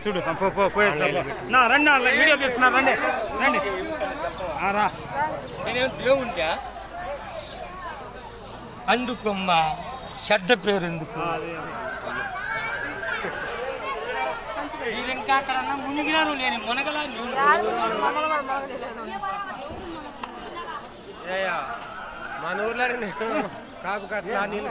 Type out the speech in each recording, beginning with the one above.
చూడు నా రండి వీడియో తీస్తున్నా రండి రండి నేనేం దేవుంటా అందుకమ్మా చెడ్డ పేరు ఎందుకు మీరు ఇంకా అక్కడ మునిగినారు నేను మునగలా మన ఊర్లో కాపు కట్లా నీళ్ళు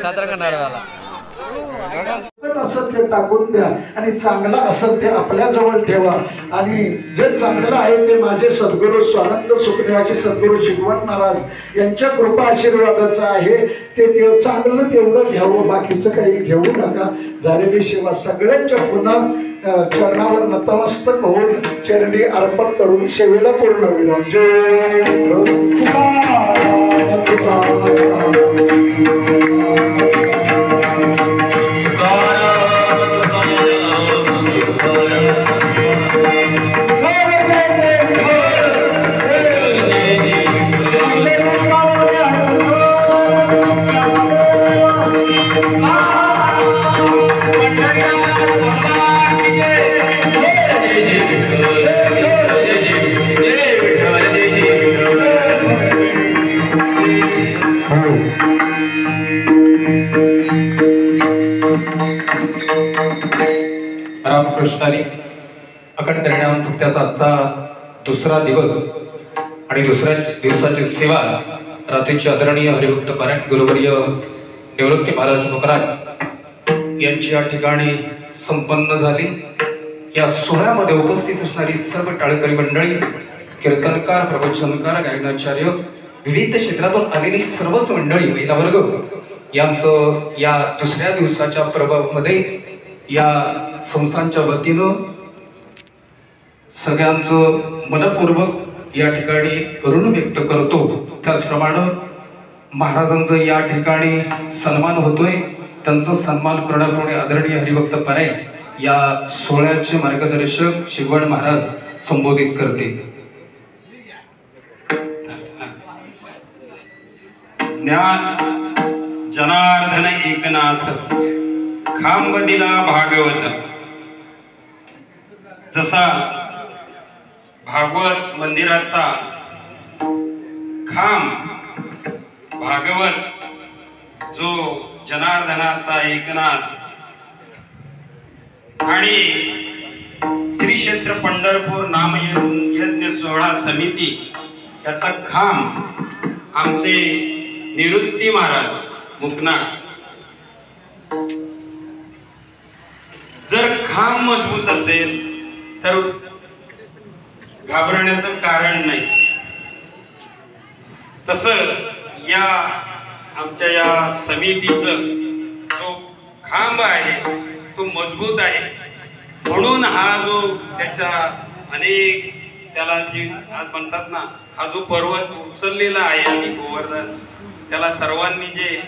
साधारण नडवाला असत्य टाकून द्या आणि चांगलं असत्य आपल्या जवळ ठेवा आणि जे चांगलं आहे ते माझे सद्गुरू स्वानंद सुखदेवाचे सद्गुरू शिकवण महाराज यांच्या कृपा आशीर्वादाचं आहे ते चांगलं तेवढं घ्यावं बाकीचं काही घेऊ नका झालेली सेवा सगळ्यांच्या पुन्हा चरणावर नतमस्तक होऊन चरणी अर्पण करून सेवेला पूर्ण विराम जय रामकृष्णारी अखंड हरिनाम सत्याचा आजचा दुसरा दिवस आणि दुसऱ्या दिवसाची सेवा रात्रीचे आदरणीय हरिभक्त पारायण गुरुवर्य निवृत्ती महाराज मुकराज यांची या ठिकाणी संपन्न झाली। या सोहळ्यामध्ये उपस्थित असणारी सर्व टाळकरी मंडळी, कीर्तनकार, प्रवचनकार, गायनाचार्य, विविध क्षेत्रातून आलेली सर्वच मंडळी, महिला वर्ग यांचं या दुसऱ्या दिवसाच्या प्रभावामध्ये या संस्थांच्या वतीनं सगळ्यांचं मनपूर्वक या ठिकाणी ऋण व्यक्त करतो। त्याचप्रमाणे महाराजांचं या ठिकाणी सन्मान होतोय, त्यांचा सन्मान करण्याप्रमाणे आदरणीय हरिभक्त पारायण या सोहळ्याचे मार्गदर्शक शिगवण महाराज संबोधित करते। ज्ञान जनार्दन एकनाथ खांब दिला भागवत। जसा भागवत मंदिराचा खांब भागवत जो जनार्दनाचा एकनाथ आणि श्री क्षेत्र पंढरपूर नाम यज्ञ सोहळा समिती याचा खांब आमचे निवृत्ती महाराज मुकनाळ। जर खांब मजबूत असेल तर घाबरण्याचं कारण नाही। तसं या आमच्या या समितीचं जो खांब आहे तो मजबूत आहे, म्हणून हा जो त्याच्या अनेक त्याला जे आज म्हणतात ना, हा जो पर्वत उचललेला आहे आणि गोवर्धन त्याला सर्वांनी जे